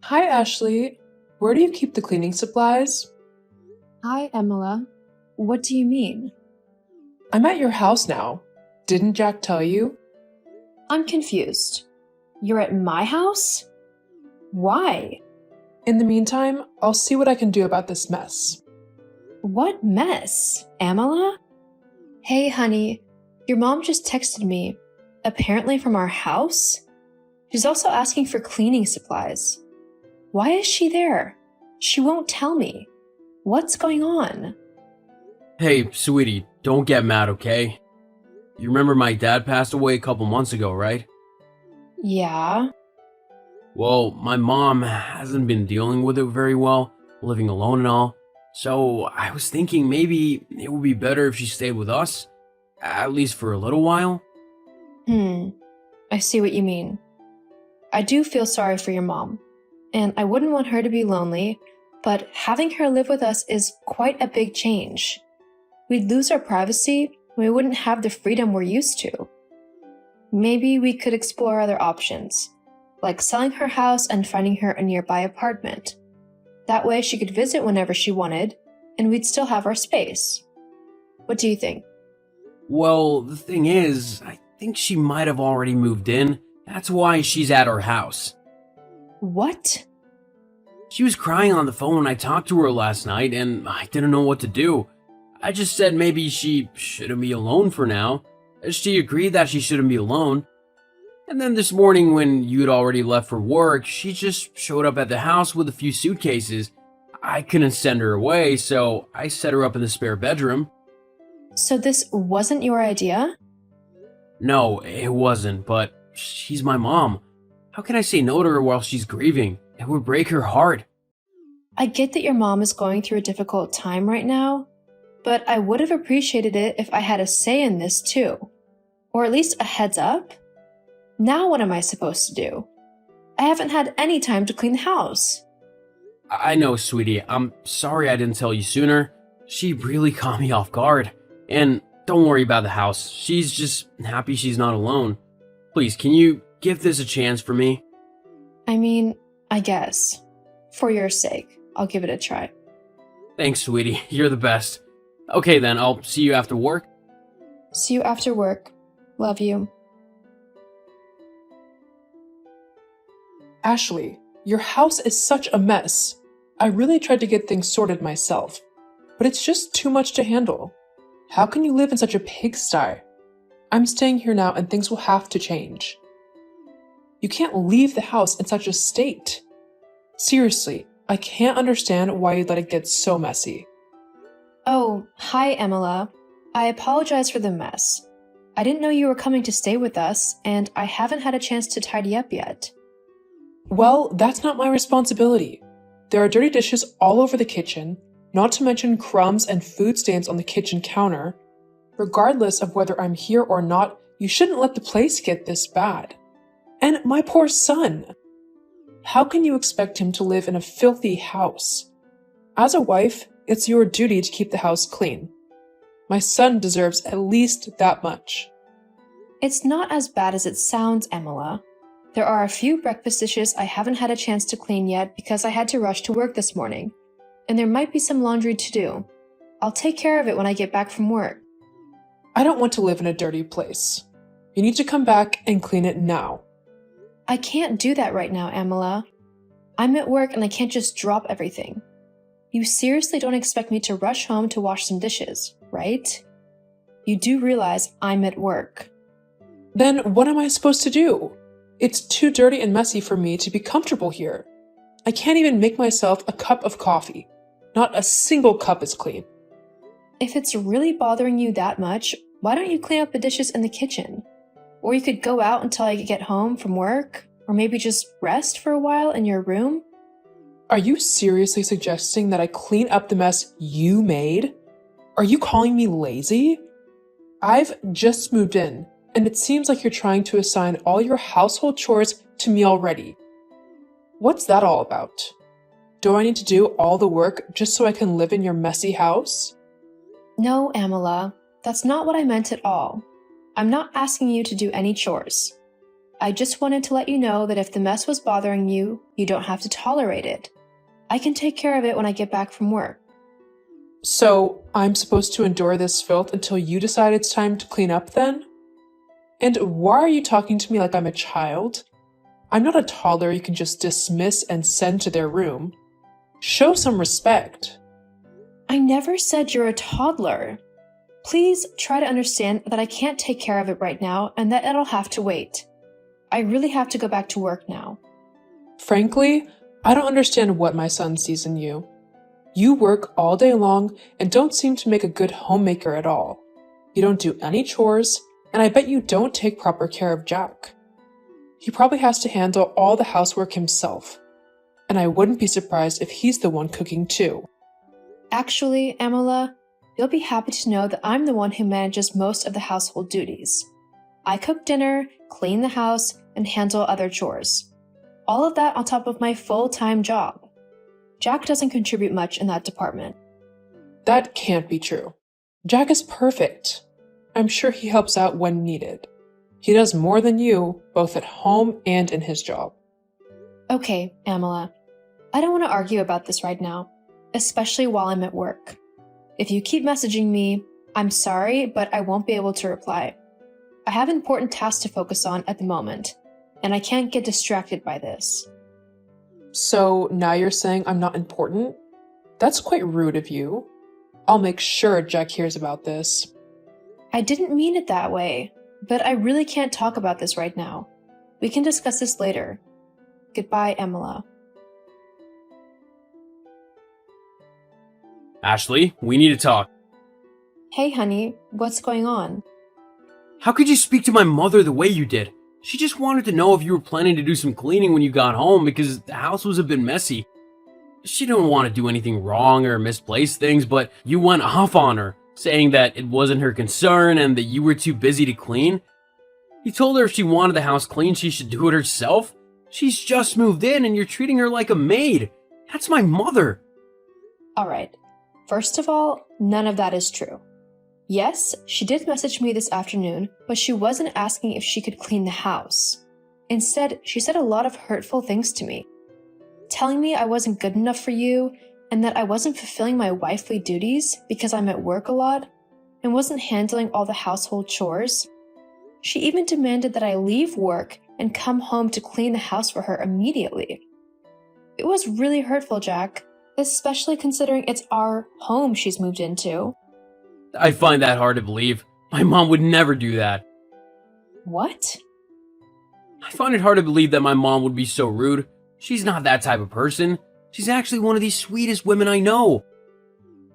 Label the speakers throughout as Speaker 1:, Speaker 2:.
Speaker 1: Hi, Ashley. Where do you keep the cleaning supplies?
Speaker 2: Hi, Emila. What do you mean?
Speaker 1: I'm at your house now. Didn't Jack tell you?
Speaker 2: I'm confused. You're at my house? Why?
Speaker 1: In the meantime, I'll see what I can do about this mess.
Speaker 2: What mess? Amala? Hey, honey. Your mom just texted me. Apparently from our house? She's also asking for cleaning supplies. Why is she there? She won't tell me. What's going on?
Speaker 3: Hey, sweetie, don't get mad, okay? You remember my dad passed away a couple months ago, right?
Speaker 2: Yeah?
Speaker 3: Well, my mom hasn't been dealing with it very well, living alone and all. So I was thinking maybe it would be better if she stayed with us, at least for a little while.
Speaker 2: I see what you mean. I do feel sorry for your mom, and I wouldn't want her to be lonely, but having her live with us is quite a big change. We'd lose our privacy, and we wouldn't have the freedom we're used to. Maybe we could explore other options, like selling her house and finding her a nearby apartment. That way she could visit whenever she wanted, and we'd still have our space. What do you think?
Speaker 3: Well, the thing is, I think she might have already moved in. That's why she's at our house.
Speaker 2: What?
Speaker 3: She was crying on the phone when I talked to her last night, and I didn't know what to do. I just said maybe she shouldn't be alone for now. She agreed that she shouldn't be alone. And then this morning, when you'd already left for work, she just showed up at the house with a few suitcases. I couldn't send her away, so I set her up in the spare bedroom.
Speaker 2: So this wasn't your idea?
Speaker 3: No, it wasn't, but she's my mom. How can I say no to her while she's grieving? It would break her heart.
Speaker 2: I get that your mom is going through a difficult time right now, but I would have appreciated it if I had a say in this too. Or at least a heads up. Now what am I supposed to do? I haven't had any time to clean the house.
Speaker 3: I know, sweetie. I'm sorry I didn't tell you sooner. She really caught me off guard. And don't worry about the house. She's just happy she's not alone. Please, can you give this a chance for me?
Speaker 2: I mean, I guess. For your sake, I'll give it a try.
Speaker 3: Thanks, sweetie. You're the best. Okay then, I'll see you after work.
Speaker 2: See you after work. Love you.
Speaker 1: Ashley, your house is such a mess. I really tried to get things sorted myself, but it's just too much to handle. How can you live in such a pigsty? I'm staying here now and things will have to change. You can't leave the house in such a state. Seriously, I can't understand why you let it get so messy.
Speaker 2: Oh, hi, Emila. I apologize for the mess. I didn't know you were coming to stay with us, and I haven't had a chance to tidy up yet.
Speaker 1: Well, that's not my responsibility. There are dirty dishes all over the kitchen, not to mention crumbs and food stains on the kitchen counter. Regardless of whether I'm here or not, you shouldn't let the place get this bad. And my poor son! How can you expect him to live in a filthy house? As a wife, it's your duty to keep the house clean. My son deserves at least that much.
Speaker 2: It's not as bad as it sounds, Emila. There are a few breakfast dishes I haven't had a chance to clean yet because I had to rush to work this morning, and there might be some laundry to do. I'll take care of it when I get back from work.
Speaker 1: I don't want to live in a dirty place. You need to come back and clean it now.
Speaker 2: I can't do that right now, Emila. I'm at work and I can't just drop everything. You seriously don't expect me to rush home to wash some dishes, right? You do realize I'm at work.
Speaker 1: Then what am I supposed to do? It's too dirty and messy for me to be comfortable here. I can't even make myself a cup of coffee. Not a single cup is clean.
Speaker 2: If it's really bothering you that much, why don't you clean up the dishes in the kitchen? Or you could go out until I get home from work, or maybe just rest for a while in your room.
Speaker 1: Are you seriously suggesting that I clean up the mess you made? Are you calling me lazy? I've just moved in, and it seems like you're trying to assign all your household chores to me already. What's that all about? Do I need to do all the work just so I can live in your messy house?
Speaker 2: No, Amala, that's not what I meant at all. I'm not asking you to do any chores. I just wanted to let you know that if the mess was bothering you, you don't have to tolerate it. I can take care of it when I get back from work.
Speaker 1: So, I'm supposed to endure this filth until you decide it's time to clean up then? And why are you talking to me like I'm a child? I'm not a toddler you can just dismiss and send to their room. Show some respect.
Speaker 2: I never said you're a toddler. Please try to understand that I can't take care of it right now and that it'll have to wait. I really have to go back to work now.
Speaker 1: Frankly, I don't understand what my son sees in you. You work all day long and don't seem to make a good homemaker at all. You don't do any chores, and I bet you don't take proper care of Jack. He probably has to handle all the housework himself, and I wouldn't be surprised if he's the one cooking too.
Speaker 2: Actually, Amala, you'll be happy to know that I'm the one who manages most of the household duties. I cook dinner, clean the house, and handle other chores. All of that on top of my full-time job. Jack doesn't contribute much in that department.
Speaker 1: That can't be true. Jack is perfect. I'm sure he helps out when needed. He does more than you, both at home and in his job.
Speaker 2: Okay, Amala. I don't want to argue about this right now, especially while I'm at work. If you keep messaging me, I'm sorry, but I won't be able to reply. I have important tasks to focus on at the moment, and I can't get distracted by this.
Speaker 1: So now you're saying I'm not important? That's quite rude of you. I'll make sure Jack hears about this.
Speaker 2: I didn't mean it that way, but I really can't talk about this right now. We can discuss this later. Goodbye, Amala.
Speaker 3: Ashley, we need to talk.
Speaker 2: Hey, honey, what's going on?
Speaker 3: How could you speak to my mother the way you did? She just wanted to know if you were planning to do some cleaning when you got home because the house was a bit messy. She didn't want to do anything wrong or misplace things, but you went off on her, saying that it wasn't her concern and that you were too busy to clean. You told her if she wanted the house clean, she should do it herself. She's just moved in and you're treating her like a maid. That's my mother.
Speaker 2: All right. First of all, none of that is true. Yes, she did message me this afternoon, but she wasn't asking if she could clean the house. Instead, she said a lot of hurtful things to me, telling me I wasn't good enough for you and that I wasn't fulfilling my wifely duties because I'm at work a lot and wasn't handling all the household chores. She even demanded that I leave work and come home to clean the house for her immediately. It was really hurtful, Jack, especially considering it's our home she's moved into.
Speaker 3: I find that hard to believe. My mom would never do that.
Speaker 2: What?
Speaker 3: I find it hard to believe that my mom would be so rude. She's not that type of person. She's actually one of the sweetest women I know.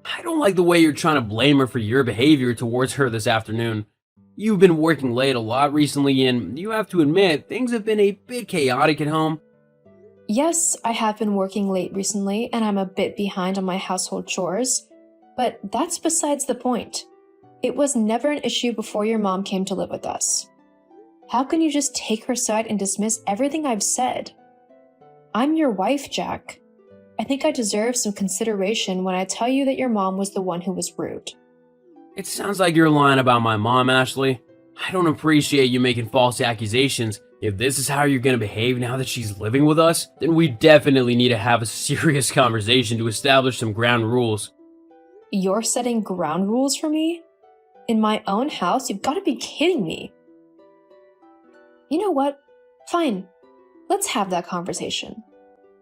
Speaker 3: I don't like the way you're trying to blame her for your behavior towards her this afternoon. You've been working late a lot recently, and you have to admit, things have been a bit chaotic at home.
Speaker 2: Yes, I have been working late recently, and I'm a bit behind on my household chores. But that's besides the point. It was never an issue before your mom came to live with us. How can you just take her side and dismiss everything I've said? I'm your wife, Jack. I think I deserve some consideration when I tell you that your mom was the one who was rude.
Speaker 3: It sounds like you're lying about my mom, Ashley. I don't appreciate you making false accusations. If this is how you're gonna behave now that she's living with us, then we definitely need to have a serious conversation to establish some ground rules.
Speaker 2: You're setting ground rules for me? In my own house? You've got to be kidding me. You know what? Fine. Let's have that conversation.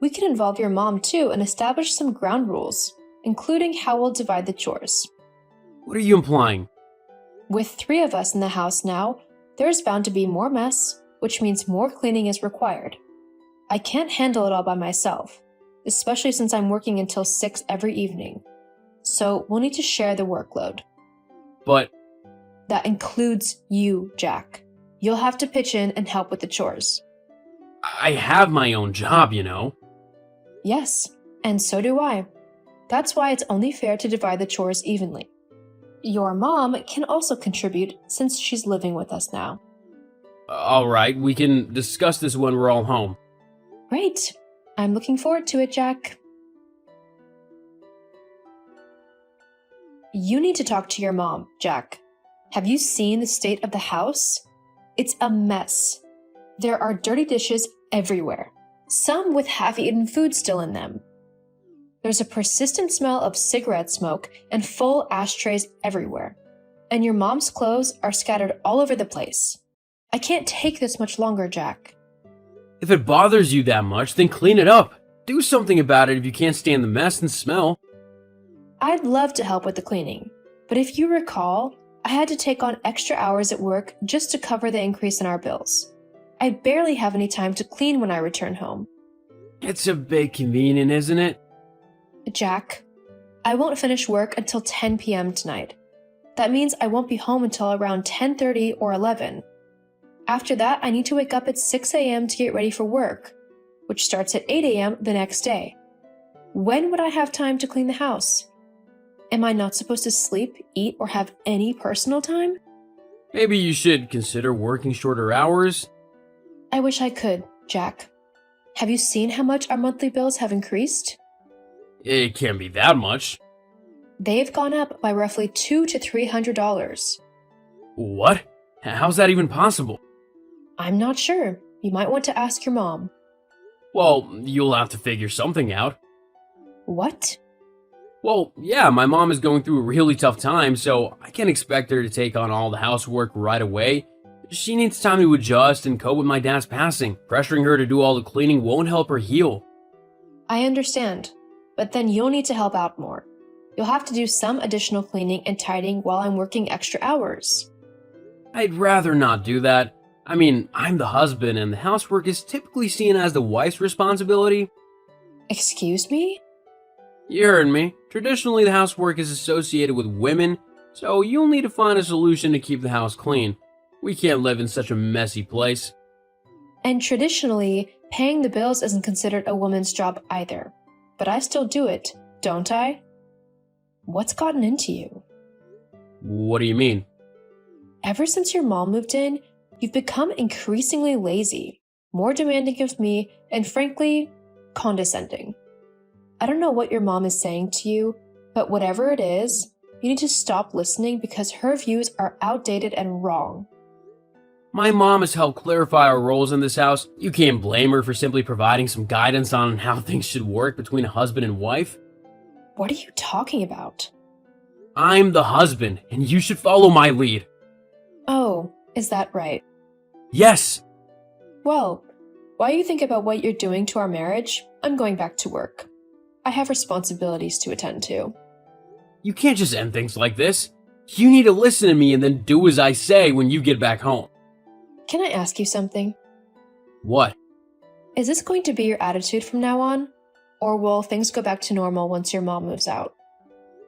Speaker 2: We can involve your mom too and establish some ground rules, including how we'll divide the chores.
Speaker 3: What are you implying?
Speaker 2: With 3 of us in the house now, there's bound to be more mess, which means more cleaning is required. I can't handle it all by myself, especially since I'm working until 6 every evening. So we'll need to share the workload.
Speaker 3: But
Speaker 2: that includes you, Jack. You'll have to pitch in and help with the chores.
Speaker 3: I have my own job, you know.
Speaker 2: Yes, and so do I. That's why it's only fair to divide the chores evenly. Your mom can also contribute since she's living with us now.
Speaker 3: Alright, we can discuss this when we're all home.
Speaker 2: Great. I'm looking forward to it, Jack. You need to talk to your mom, Jack. Have you seen the state of the house? It's a mess. There are dirty dishes everywhere, some with half-eaten food still in them. There's a persistent smell of cigarette smoke and full ashtrays everywhere. And your mom's clothes are scattered all over the place. I can't take this much longer, Jack.
Speaker 3: If it bothers you that much, then clean it up. Do something about it if you can't stand the mess and smell.
Speaker 2: I'd love to help with the cleaning, but if you recall, I had to take on extra hours at work just to cover the increase in our bills. I barely have any time to clean when I return home.
Speaker 3: It's a bit convenient, isn't it?
Speaker 2: Jack, I won't finish work until 10 p.m. tonight. That means I won't be home until around 10:30 or 11. After that, I need to wake up at 6 a.m. to get ready for work, which starts at 8 a.m. the next day. When would I have time to clean the house? Am I not supposed to sleep, eat, or have any personal time?
Speaker 3: Maybe you should consider working shorter hours.
Speaker 2: I wish I could, Jack. Have you seen how much our monthly bills have increased?
Speaker 3: It can't be that much.
Speaker 2: They've gone up by roughly $200 to $300.
Speaker 3: What? How's that even possible?
Speaker 2: I'm not sure. You might want to ask your mom.
Speaker 3: Well, you'll have to figure something out.
Speaker 2: What?
Speaker 3: Well, yeah, my mom is going through a really tough time, so I can't expect her to take on all the housework right away. She needs time to adjust and cope with my dad's passing. Pressuring her to do all the cleaning won't help her heal.
Speaker 2: I understand, but then you'll need to help out more. You'll have to do some additional cleaning and tidying while I'm working extra hours.
Speaker 3: I'd rather not do that. I mean, I'm the husband, and the housework is typically seen as the wife's responsibility.
Speaker 2: Excuse me?
Speaker 3: You heard me. Traditionally, the housework is associated with women, so you'll need to find a solution to keep the house clean. We can't live in such a messy place.
Speaker 2: And traditionally, paying the bills isn't considered a woman's job either. But I still do it, don't I? What's gotten into you?
Speaker 3: What do you mean?
Speaker 2: Ever since your mom moved in, you've become increasingly lazy, more demanding of me, and frankly, condescending. I don't know what your mom is saying to you, but whatever it is, you need to stop listening because her views are outdated and wrong.
Speaker 3: My mom has helped clarify our roles in this house. You can't blame her for simply providing some guidance on how things should work between a husband and wife.
Speaker 2: What are you talking about?
Speaker 3: I'm the husband, and you should follow my lead.
Speaker 2: Oh, is that right?
Speaker 3: Yes!
Speaker 2: Well, while you think about what you're doing to our marriage, I'm going back to work. I have responsibilities to attend to.
Speaker 3: You can't just end things like this. You need to listen to me and then do as I say when you get back home.
Speaker 2: Can I ask you something?
Speaker 3: What?
Speaker 2: Is this going to be your attitude from now on? Or will things go back to normal once your mom moves out?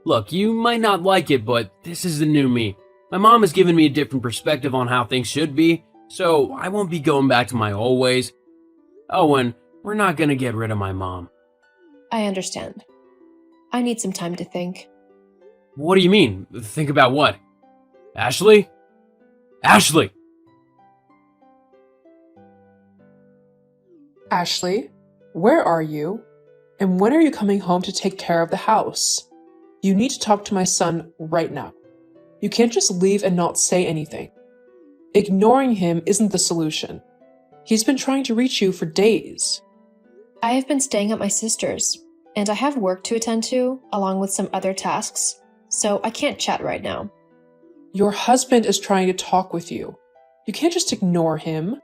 Speaker 3: Look, you might not like it, but this is the new me. My mom has given me a different perspective on how things should be, so I won't be going back to my old ways. Oh, and we're not gonna get rid of my mom.
Speaker 2: I understand. I need some time to think.
Speaker 3: What do you mean? Think about what? Ashley? Ashley!
Speaker 1: Ashley, where are you? And when are you coming home to take care of the house? You need to talk to my son right now. You can't just leave and not say anything. Ignoring him isn't the solution. He's been trying to reach you for days.
Speaker 2: I have been staying at my sister's, and I have work to attend to, along with some other tasks, so I can't chat right now.
Speaker 1: Your husband is trying to talk with you. You can't just ignore him.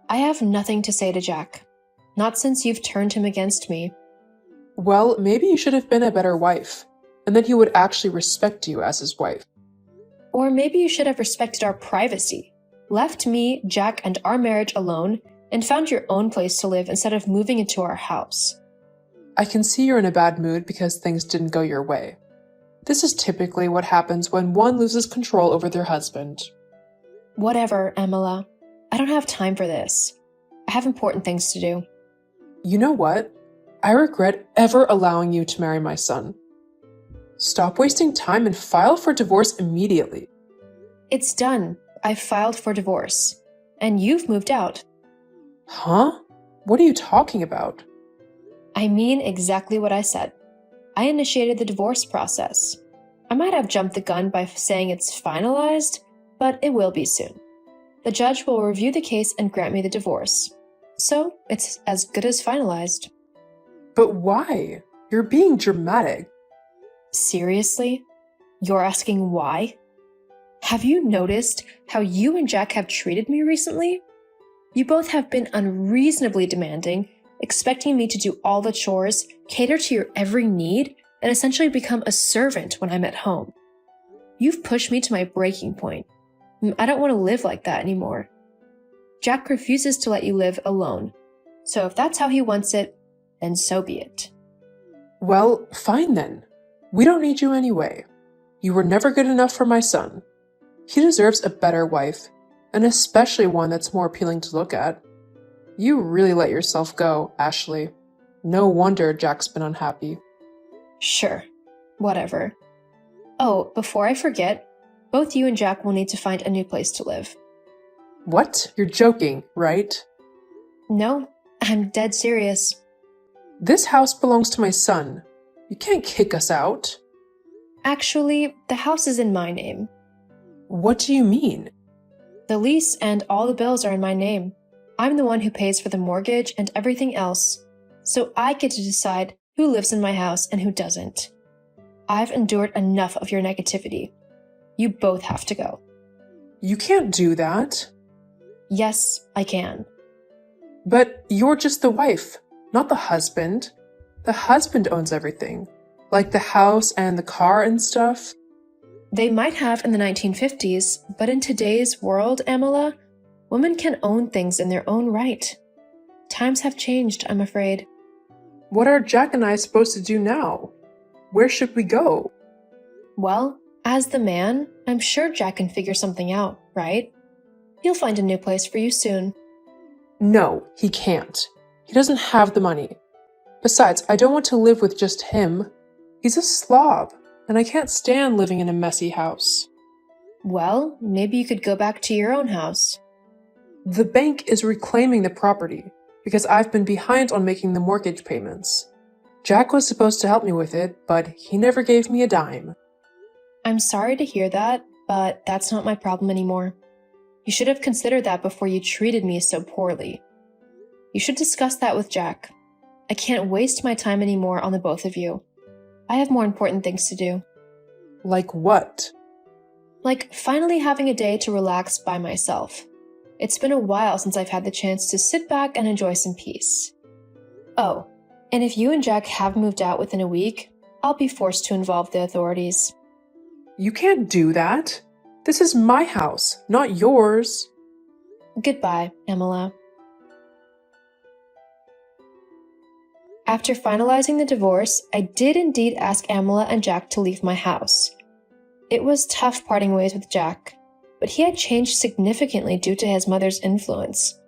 Speaker 2: I have nothing to say to Jack. Not since you've turned him against me.
Speaker 1: Well, maybe you should have been a better wife, and then he would actually respect you as his wife.
Speaker 2: Or maybe you should have respected our privacy, left me, Jack, and our marriage alone, and found your own place to live instead of moving into our house.
Speaker 1: I can see you're in a bad mood because things didn't go your way. This is typically what happens when one loses control over their husband.
Speaker 2: Whatever, Emila. I don't have time for this. I have important things to do.
Speaker 1: You know what? I regret ever allowing you to marry my son. Stop wasting time and file for divorce immediately.
Speaker 2: It's done. I've filed for divorce. And you've moved out.
Speaker 1: Huh? What are you talking about?
Speaker 2: I mean exactly what I said. I initiated the divorce process. I might have jumped the gun by saying it's finalized, but it will be soon. the judge will review the case and grant me the divorce. So, it's as good as finalized.
Speaker 1: But why? You're being dramatic.
Speaker 2: Seriously? You're asking why? Have you noticed how you and Jack have treated me recently? You both have been unreasonably demanding, expecting me to do all the chores, cater to your every need, and essentially become a servant when I'm at home. You've pushed me to my breaking point. I don't want to live like that anymore. Jack refuses to let you live alone. So if that's how he wants it, then so be it.
Speaker 1: Well, fine then. We don't need you anyway. You were never good enough for my son. He deserves a better wife, and especially one that's more appealing to look at. You really let yourself go, Ashley. No wonder Jack's been unhappy.
Speaker 2: Sure. Whatever. Oh, before I forget, both you and Jack will need to find a new place to live.
Speaker 1: What? You're joking, right?
Speaker 2: No, I'm dead serious.
Speaker 1: This house belongs to my son. You can't kick us out.
Speaker 2: Actually, the house is in my name.
Speaker 1: What do you mean?
Speaker 2: The lease and all the bills are in my name. I'm the one who pays for the mortgage and everything else, so I get to decide who lives in my house and who doesn't. I've endured enough of your negativity. You both have to go.
Speaker 1: You can't do that.
Speaker 2: Yes, I can.
Speaker 1: But you're just the wife, not the husband. The husband owns everything, like the house and the car and stuff.
Speaker 2: They might have in the 1950s, but in today's world, Amala, women can own things in their own right. Times have changed, I'm afraid.
Speaker 1: What are Jack and I supposed to do now? Where should we go?
Speaker 2: Well, as the man, I'm sure Jack can figure something out, right? He'll find a new place for you soon.
Speaker 1: No, he can't. He doesn't have the money. Besides, I don't want to live with just him. He's a slob, and I can't stand living in a messy house.
Speaker 2: Well, maybe you could go back to your own house.
Speaker 1: The bank is reclaiming the property because I've been behind on making the mortgage payments. Jack was supposed to help me with it, but he never gave me a dime.
Speaker 2: I'm sorry to hear that, but that's not my problem anymore. You should have considered that before you treated me so poorly. You should discuss that with Jack. I can't waste my time anymore on the both of you. I have more important things to do.
Speaker 1: Like what?
Speaker 2: Like finally having a day to relax by myself. It's been a while since I've had the chance to sit back and enjoy some peace. Oh, and if you and Jack have moved out within a week, I'll be forced to involve the authorities.
Speaker 1: You can't do that. This is my house, not yours.
Speaker 2: Goodbye, Amala. After finalizing the divorce, I did indeed ask Amala and Jack to leave my house. It was tough parting ways with Jack, but he had changed significantly due to his mother's influence.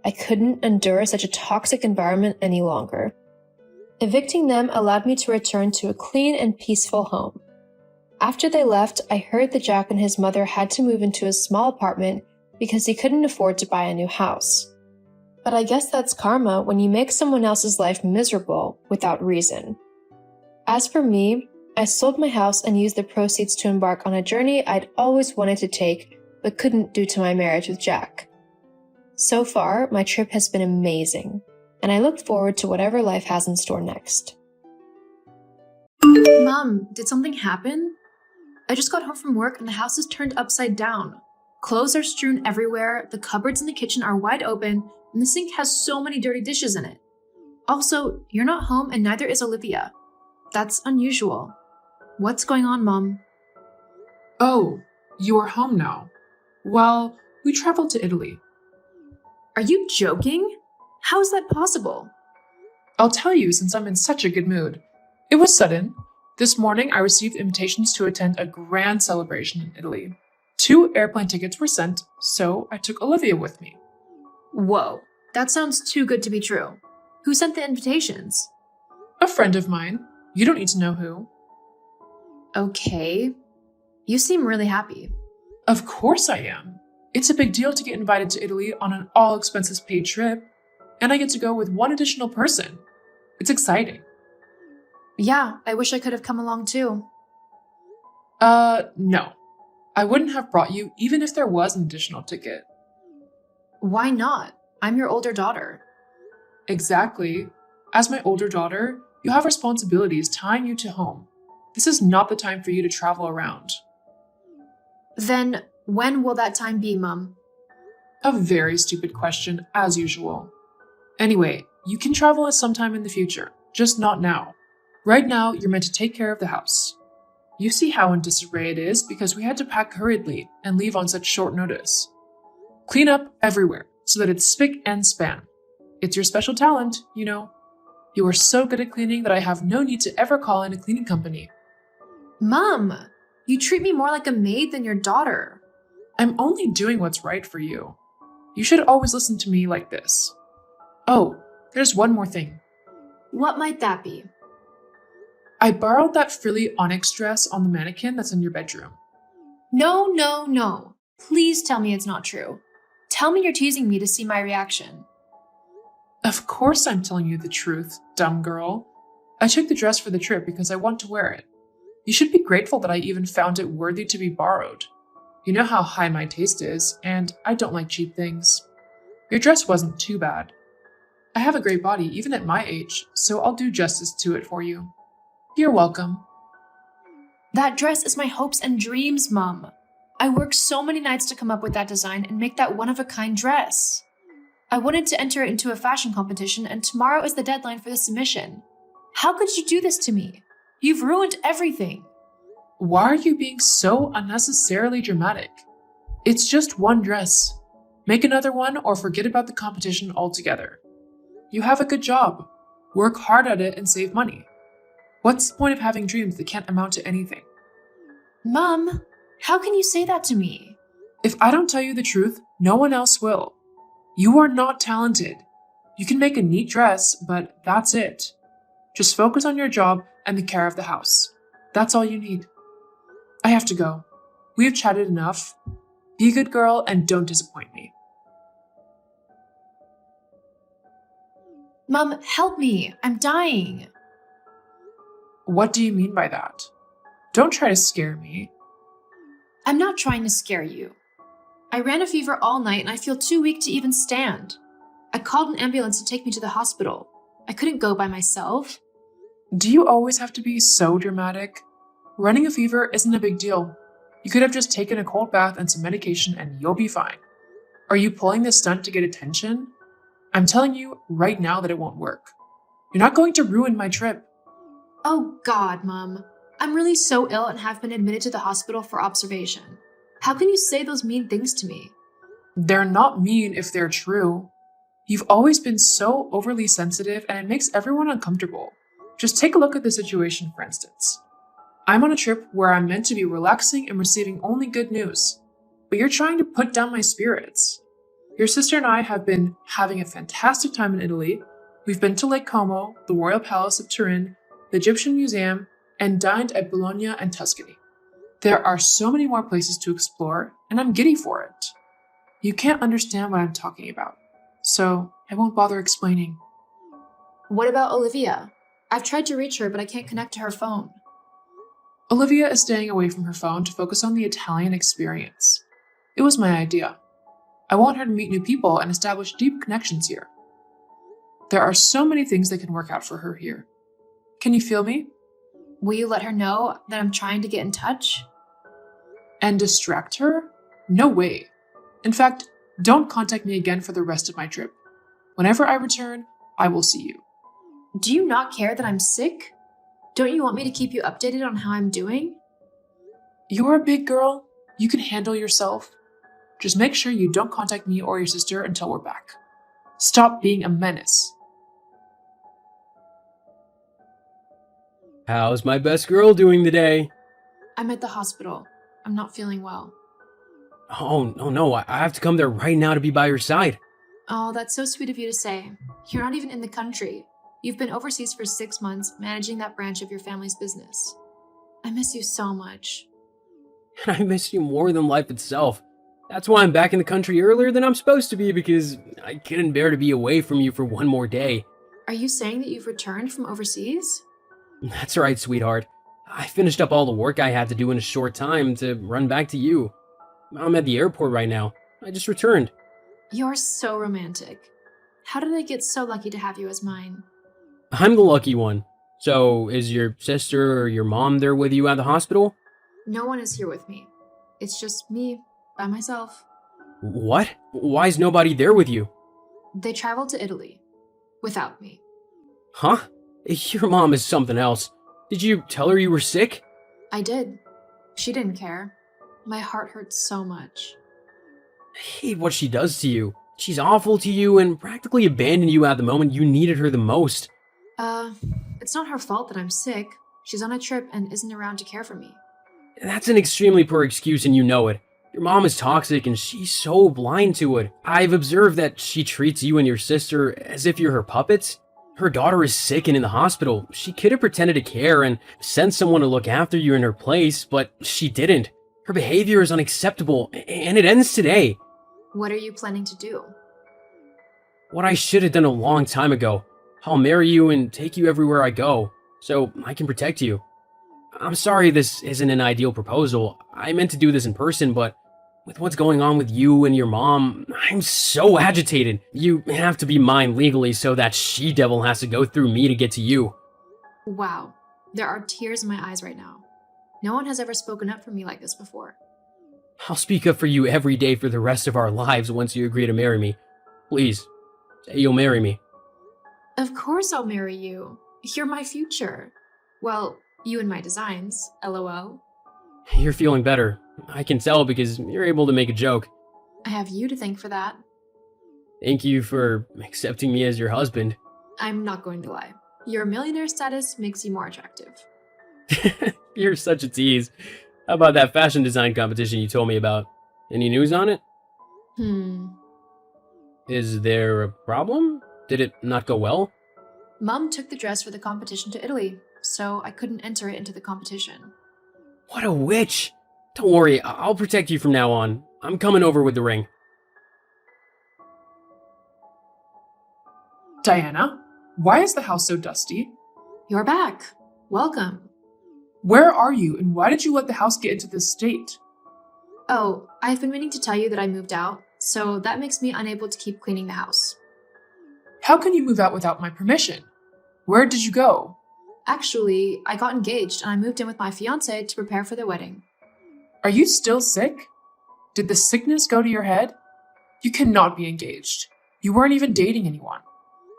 Speaker 2: I couldn't endure such a toxic environment any longer. Evicting them allowed me to return to a clean and peaceful home. After they left, I heard that Jack and his mother had to move into a small apartment because he couldn't afford to buy a new house. But I guess that's karma when you make someone else's life miserable without reason. As for me, I sold my house and used the proceeds to embark on a journey I'd always wanted to take but couldn't due to my marriage with Jack. So far, my trip has been amazing, and I look forward to whatever life has in store next.
Speaker 4: Mom, did something happen? I just got home from work and the house is turned upside down. Clothes are strewn everywhere, the cupboards in the kitchen are wide open, and the sink has so many dirty dishes in it. Also, you're not home and neither is Olivia. That's unusual. What's going on, Mom?
Speaker 1: Oh, you are home now. Well, we traveled to Italy.
Speaker 4: Are you joking? How is that possible?
Speaker 1: I'll tell you since I'm in such a good mood. It was sudden. This morning I received invitations to attend a grand celebration in Italy. 2 airplane tickets were sent, so I took Olivia with me.
Speaker 4: Whoa, that sounds too good to be true. Who sent the invitations?
Speaker 1: A friend of mine. You don't need to know who.
Speaker 4: Okay. You seem really happy.
Speaker 1: Of course I am. It's a big deal to get invited to Italy on an all-expenses-paid trip, and I get to go with one additional person. It's exciting.
Speaker 4: Yeah, I wish I could have come along too.
Speaker 1: No. I wouldn't have brought you even if there was an additional ticket.
Speaker 4: Why not? I'm your older daughter.
Speaker 1: Exactly. As my older daughter, you have responsibilities tying you to home. This is not the time for you to travel around.
Speaker 4: Then when will that time be, Mum?
Speaker 1: A very stupid question, as usual. Anyway, you can travel at some time in the future, just not now. Right now, you're meant to take care of the house. You see how in disarray it is because we had to pack hurriedly and leave on such short notice. Clean up everywhere so that it's spick and span. It's your special talent, you know. You are so good at cleaning that I have no need to ever call in a cleaning company.
Speaker 4: Mum, you treat me more like a maid than your daughter.
Speaker 1: I'm only doing what's right for you. You should always listen to me like this. Oh, there's one more thing.
Speaker 4: What might that be?
Speaker 1: I borrowed that frilly onyx dress on the mannequin that's in your bedroom.
Speaker 4: No, no, no. Please tell me it's not true. Tell me you're teasing me to see my reaction.
Speaker 1: Of course I'm telling you the truth, dumb girl. I took the dress for the trip because I want to wear it. You should be grateful that I even found it worthy to be borrowed. You know how high my taste is, and I don't like cheap things. Your dress wasn't too bad. I have a great body even at my age, so I'll do justice to it for you. You're welcome.
Speaker 4: That dress is my hopes and dreams, Mum. I worked so many nights to come up with that design and make that one-of-a-kind dress. I wanted to enter it into a fashion competition, and tomorrow is the deadline for the submission. How could you do this to me? You've ruined everything.
Speaker 1: Why are you being so unnecessarily dramatic? It's just one dress. Make another one or forget about the competition altogether. You have a good job. Work hard at it and save money. What's the point of having dreams that can't amount to anything?
Speaker 4: Mum, how can you say that to me?
Speaker 1: If I don't tell you the truth, no one else will. You are not talented. You can make a neat dress, but that's it. Just focus on your job and the care of the house. That's all you need. I have to go. We have chatted enough. Be a good girl and don't disappoint me.
Speaker 4: Mum, help me. I'm dying.
Speaker 1: What do you mean by that? Don't try to scare me.
Speaker 4: I'm not trying to scare you. I ran a fever all night and I feel too weak to even stand. I called an ambulance to take me to the hospital. I couldn't go by myself.
Speaker 1: Do you always have to be so dramatic? Running a fever isn't a big deal. You could have just taken a cold bath and some medication and you'll be fine. Are you pulling this stunt to get attention? I'm telling you right now that it won't work. You're not going to ruin my trip.
Speaker 4: Oh God, Mum. I'm really so ill and have been admitted to the hospital for observation. How can you say those mean things to me?
Speaker 1: They're not mean if they're true. You've always been so overly sensitive and it makes everyone uncomfortable. Just take a look at the situation, for instance. I'm on a trip where I'm meant to be relaxing and receiving only good news, but you're trying to put down my spirits. Your sister and I have been having a fantastic time in Italy. We've been to Lake Como, the Royal Palace of Turin, the Egyptian Museum, and dined at Bologna and Tuscany. There are so many more places to explore, and I'm giddy for it. You can't understand what I'm talking about, so I won't bother explaining.
Speaker 4: What about Olivia? I've tried to reach her, but I can't connect to her phone.
Speaker 1: Olivia is staying away from her phone to focus on the Italian experience. It was my idea. I want her to meet new people and establish deep connections here. There are so many things that can work out for her here. Can you feel me?
Speaker 4: Will you let her know that I'm trying to get in touch?
Speaker 1: And distract her? No way. In fact, don't contact me again for the rest of my trip. Whenever I return, I will see you.
Speaker 4: Do you not care that I'm sick? Don't you want me to keep you updated on how I'm doing?
Speaker 1: You're a big girl. You can handle yourself. Just make sure you don't contact me or your sister until we're back. Stop being a menace.
Speaker 3: How's my best girl doing today?
Speaker 4: I'm at the hospital. I'm not feeling well.
Speaker 3: Oh, no, I have to come there right now to be by your side.
Speaker 4: Oh, that's so sweet of you to say. You're not even in the country. You've been overseas for 6 months, managing that branch of your family's business. I miss you so much.
Speaker 3: And I miss you more than life itself. That's why I'm back in the country earlier than I'm supposed to be, because I couldn't bear to be away from you for one more day.
Speaker 4: Are you saying that you've returned from overseas?
Speaker 3: That's right, sweetheart. I finished up all the work I had to do in a short time to run back to you. I'm at the airport right now. I just returned.
Speaker 4: You're so romantic. How did I get so lucky to have you as mine?
Speaker 3: I'm the lucky one. So, is your sister or your mom there with you at the hospital?
Speaker 4: No one is here with me. It's just me, by myself.
Speaker 3: What? Why is nobody there with you?
Speaker 4: They traveled to Italy. Without me.
Speaker 3: Huh? Your mom is something else. Did you tell her you were sick?
Speaker 4: I did. She didn't care. My heart hurts so much.
Speaker 3: I hate what she does to you. She's awful to you and practically abandoned you at the moment you needed her the most.
Speaker 4: It's not her fault that I'm sick. She's on a trip and isn't around to care for me.
Speaker 3: That's an extremely poor excuse and you know it. Your mom is toxic and she's so blind to it. I've observed that she treats you and your sister as if you're her puppets. Her daughter is sick and in the hospital. She could have pretended to care and sent someone to look after you in her place, but she didn't. Her behavior is unacceptable, and it ends today.
Speaker 4: What are you planning to do?
Speaker 3: What I should have done a long time ago. I'll marry you and take you everywhere I go, so I can protect you. I'm sorry this isn't an ideal proposal. I meant to do this in person, but with what's going on with you and your mom, I'm so agitated. You have to be mine legally so that she-devil has to go through me to get to you.
Speaker 4: Wow. There are tears in my eyes right now. No one has ever spoken up for me like this before.
Speaker 3: I'll speak up for you every day for the rest of our lives once you agree to marry me. Please, say you'll marry me.
Speaker 4: Of course I'll marry you. You're my future. Well, you and my designs, lol.
Speaker 3: You're feeling better. I can tell because you're able to make a joke.
Speaker 4: I have you to thank for that.
Speaker 3: Thank you for accepting me as your husband.
Speaker 4: I'm not going to lie. Your millionaire status makes you more attractive.
Speaker 3: You're such a tease. How about that fashion design competition you told me about? Any news on it? Is there a problem? Did it not go well?
Speaker 4: Mom took the dress for the competition to Italy, so I couldn't enter it into the competition.
Speaker 3: What a witch! Don't worry, I'll protect you from now on. I'm coming over with the ring.
Speaker 1: Diana, why is the house so dusty?
Speaker 4: You're back. Welcome.
Speaker 1: Where are you, and why did you let the house get into this state?
Speaker 4: Oh, I've been meaning to tell you that I moved out, so that makes me unable to keep cleaning the house.
Speaker 1: How can you move out without my permission? Where did you go?
Speaker 4: Actually, I got engaged and I moved in with my fiancé to prepare for the wedding.
Speaker 1: Are you still sick? Did the sickness go to your head? You cannot be engaged. You weren't even dating anyone.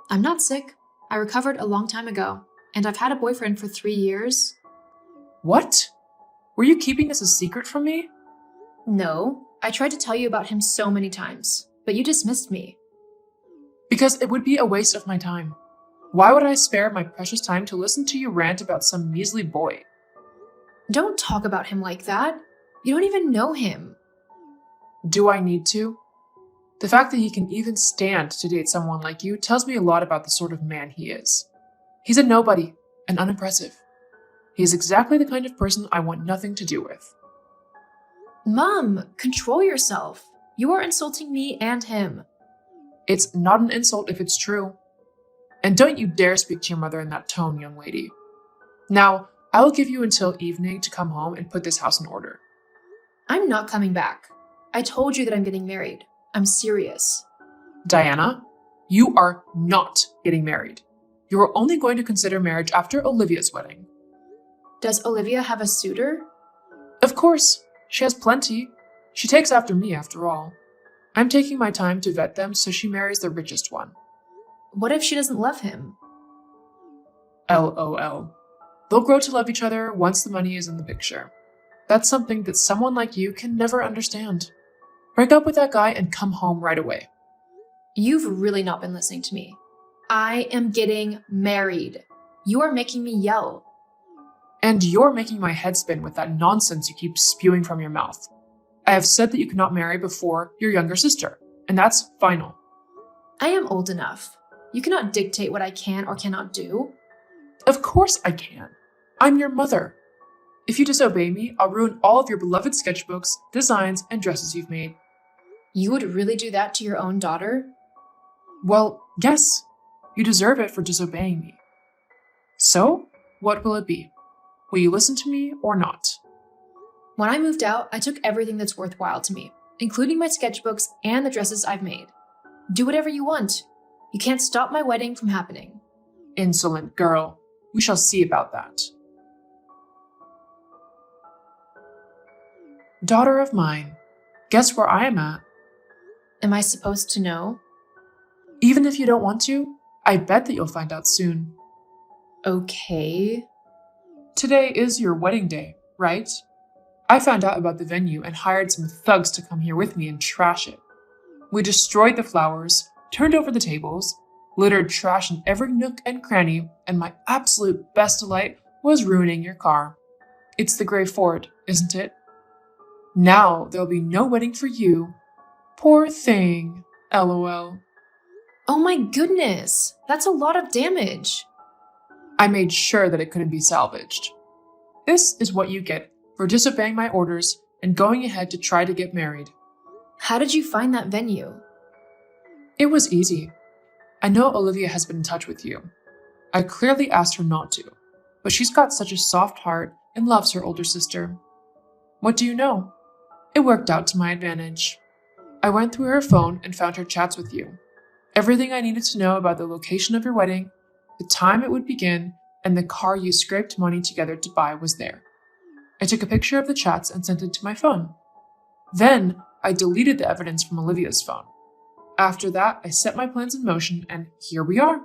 Speaker 4: I'm not sick. I recovered a long time ago, and I've had a boyfriend for 3 years.
Speaker 1: What? Were you keeping this a secret from me?
Speaker 4: No, I tried to tell you about him so many times, but you dismissed me.
Speaker 1: Because it would be a waste of my time. Why would I spare my precious time to listen to you rant about some measly boy?
Speaker 4: Don't talk about him like that. You don't even know him.
Speaker 1: Do I need to? The fact that he can even stand to date someone like you tells me a lot about the sort of man he is. He's a nobody and unimpressive. He is exactly the kind of person I want nothing to do with.
Speaker 4: Mom, control yourself. You are insulting me and him.
Speaker 1: It's not an insult if it's true. And don't you dare speak to your mother in that tone, young lady. Now, I will give you until evening to come home and put this house in order.
Speaker 4: I'm not coming back. I told you that I'm getting married. I'm serious.
Speaker 1: Diana, you are not getting married. You are only going to consider marriage after Olivia's wedding.
Speaker 4: Does Olivia have a suitor?
Speaker 1: Of course, she has plenty. She takes after me, after all. I'm taking my time to vet them so she marries the richest one.
Speaker 4: What if she doesn't love him?
Speaker 1: LOL. They'll grow to love each other once the money is in the picture. That's something that someone like you can never understand. Break up with that guy and come home right away.
Speaker 4: You've really not been listening to me. I am getting married. You are making me yell.
Speaker 1: And you're making my head spin with that nonsense you keep spewing from your mouth. I have said that you cannot marry before your younger sister, and that's final.
Speaker 4: I am old enough. You cannot dictate what I can or cannot do.
Speaker 1: Of course I can. I'm your mother. If you disobey me, I'll ruin all of your beloved sketchbooks, designs, and dresses you've made.
Speaker 4: You would really do that to your own daughter?
Speaker 1: Well, yes. You deserve it for disobeying me. So, what will it be? Will you listen to me or not?
Speaker 4: When I moved out, I took everything that's worthwhile to me, including my sketchbooks and the dresses I've made. Do whatever you want. You can't stop my wedding from happening.
Speaker 1: Insolent girl. We shall see about that. Daughter of mine, guess where I am at?
Speaker 4: Am I supposed to know?
Speaker 1: Even if you don't want to, I bet that you'll find out soon.
Speaker 4: Okay.
Speaker 1: Today is your wedding day, right? I found out about the venue and hired some thugs to come here with me and trash it. We destroyed the flowers, turned over the tables, littered trash in every nook and cranny, and my absolute best delight was ruining your car. It's the gray Ford, isn't it? Now there'll be no wedding for you. Poor thing, LOL.
Speaker 4: Oh my goodness, that's a lot of damage.
Speaker 1: I made sure that it couldn't be salvaged. This is what you get for disobeying my orders and going ahead to try to get married.
Speaker 4: How did you find that venue?
Speaker 1: It was easy. I know Olivia has been in touch with you. I clearly asked her not to, but she's got such a soft heart and loves her older sister. What do you know? It worked out to my advantage. I went through her phone and found her chats with you. Everything I needed to know about the location of your wedding, the time it would begin, and the car you scraped money together to buy was there. I took a picture of the chats and sent it to my phone. Then I deleted the evidence from Olivia's phone. After that, I set my plans in motion, and here we are.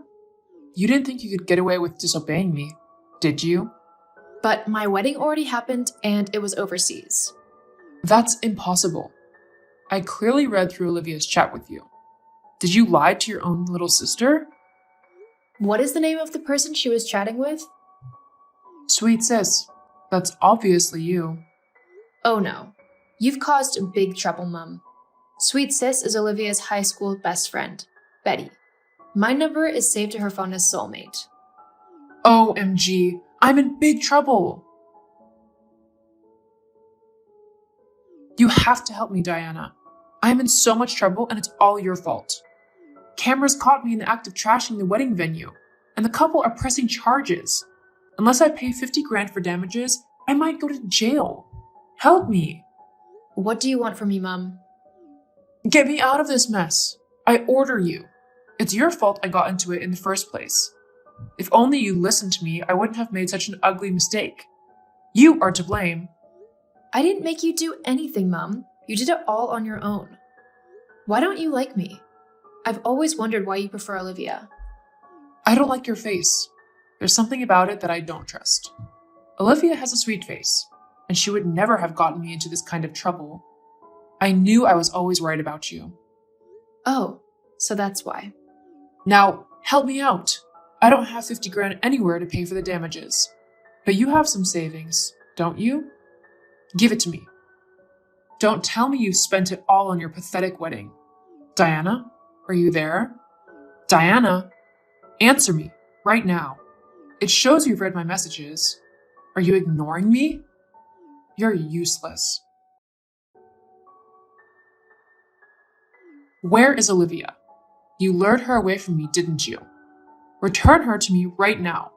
Speaker 1: You didn't think you could get away with disobeying me, did you?
Speaker 4: But my wedding already happened and it was overseas.
Speaker 1: That's impossible. I clearly read through Olivia's chat with you. Did you lie to your own little sister?
Speaker 4: What is the name of the person she was chatting with?
Speaker 1: Sweet sis, that's obviously you.
Speaker 4: Oh no. You've caused big trouble, Mum. Sweet Sis is Olivia's high school best friend, Betty. My number is saved to her phone as Soulmate.
Speaker 1: OMG, I'm in big trouble. You have to help me, Diana. I am in so much trouble and it's all your fault. Cameras caught me in the act of trashing the wedding venue, and the couple are pressing charges. Unless I pay 50 grand for damages, I might go to jail. Help me.
Speaker 4: What do you want from me, Mum?
Speaker 1: Get me out of this mess. I order you. It's your fault I got into it in the first place. If only you listened to me, I wouldn't have made such an ugly mistake. You are to blame.
Speaker 4: I didn't make you do anything, Mum. You did it all on your own. Why don't you like me? I've always wondered why you prefer Olivia.
Speaker 1: I don't like your face. There's something about it that I don't trust. Olivia has a sweet face, and she would never have gotten me into this kind of trouble. I knew I was always right about you.
Speaker 4: Oh, so that's why.
Speaker 1: Now, help me out. I don't have 50 grand anywhere to pay for the damages. But you have some savings, don't you? Give it to me. Don't tell me you spent it all on your pathetic wedding. Diana, are you there? Diana, answer me right now. It shows you've read my messages. Are you ignoring me? You're useless. Where is Olivia? You lured her away from me, didn't you? Return her to me right now.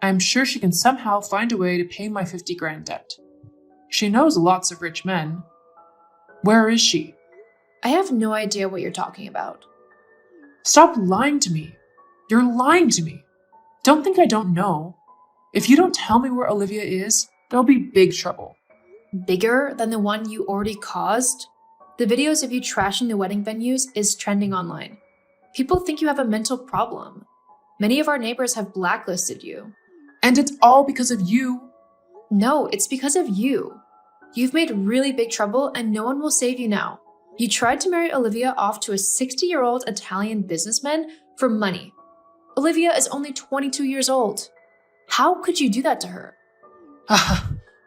Speaker 1: I am sure she can somehow find a way to pay my 50 grand debt. She knows lots of rich men. Where is she?
Speaker 4: I have no idea what you're talking about.
Speaker 1: Stop lying to me. You're lying to me. Don't think I don't know. If you don't tell me where Olivia is, there'll be big trouble.
Speaker 4: Bigger than the one you already caused? The videos of you trashing the wedding venues is trending online. People think you have a mental problem. Many of our neighbors have blacklisted you.
Speaker 1: And it's all because of you.
Speaker 4: No, it's because of you. You've made really big trouble and no one will save you now. You tried to marry Olivia off to a 60-year-old Italian businessman for money. Olivia is only 22 years old. How could you do that to her?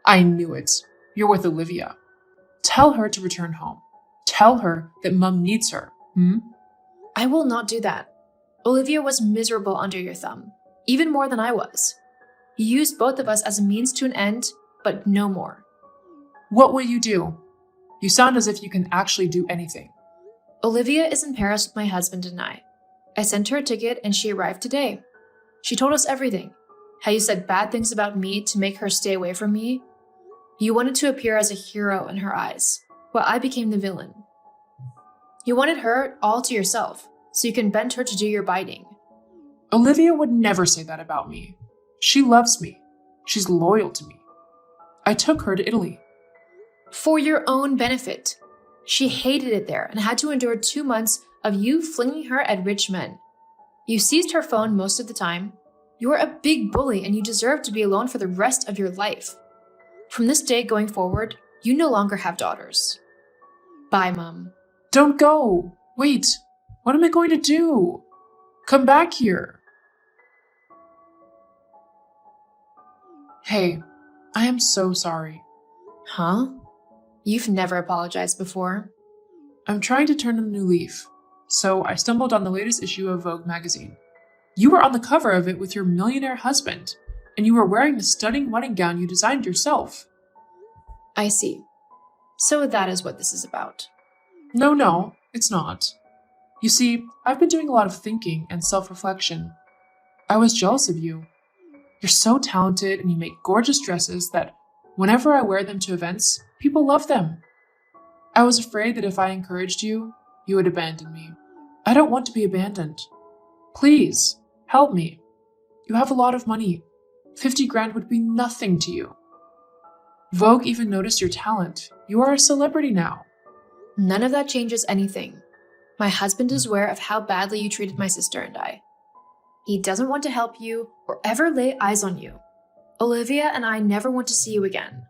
Speaker 1: I knew it. You're with Olivia. Tell her to return home. Tell her that Mum needs her.
Speaker 4: I will not do that. Olivia was miserable under your thumb, even more than I was. You used both of us as a means to an end, but no more.
Speaker 1: What will you do? You sound as if you can actually do anything.
Speaker 4: Olivia is in Paris with my husband and I. I sent her a ticket and she arrived today. She told us everything. How you said bad things about me to make her stay away from me. You wanted to appear as a hero in her eyes, while I became the villain. You wanted her all to yourself, so you can bend her to do your biting.
Speaker 1: Olivia would never say that about me. She loves me. She's loyal to me. I took her to Italy.
Speaker 4: For your own benefit. She hated it there and had to endure 2 months of you flinging her at rich men. You seized her phone most of the time. You are a big bully and you deserve to be alone for the rest of your life. From this day going forward, you no longer have daughters. Bye, Mom.
Speaker 1: Don't go. Wait, what am I going to do? Come back here. Hey, I am so sorry.
Speaker 4: Huh? You've never apologized before.
Speaker 1: I'm trying to turn a new leaf, so I stumbled on the latest issue of Vogue magazine. You were on the cover of it with your millionaire husband, and you were wearing the stunning wedding gown you designed yourself.
Speaker 4: I see. So that is what this is about.
Speaker 1: No, it's not. You see, I've been doing a lot of thinking and self-reflection. I was jealous of you. You're so talented and you make gorgeous dresses that whenever I wear them to events, people love them. I was afraid that if I encouraged you, you would abandon me. I don't want to be abandoned. Please, help me. You have a lot of money. 50 grand would be nothing to you. Vogue even noticed your talent. You are a celebrity now.
Speaker 4: None of that changes anything. My husband is aware of how badly you treated my sister and I. He doesn't want to help you or ever lay eyes on you. Olivia and I never want to see you again.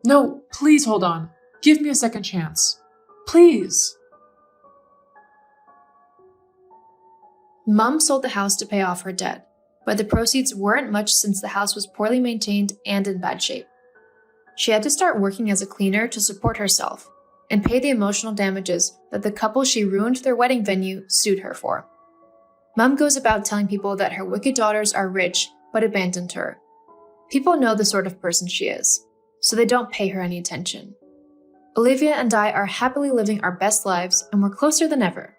Speaker 1: No, please hold on. Give me a second chance. Please.
Speaker 4: Mom sold the house to pay off her debt, but the proceeds weren't much since the house was poorly maintained and in bad shape. She had to start working as a cleaner to support herself and pay the emotional damages that the couple she ruined their wedding venue sued her for. Mom goes about telling people that her wicked daughters are rich but abandoned her. People know the sort of person she is, so they don't pay her any attention. Olivia and I are happily living our best lives and we're closer than ever.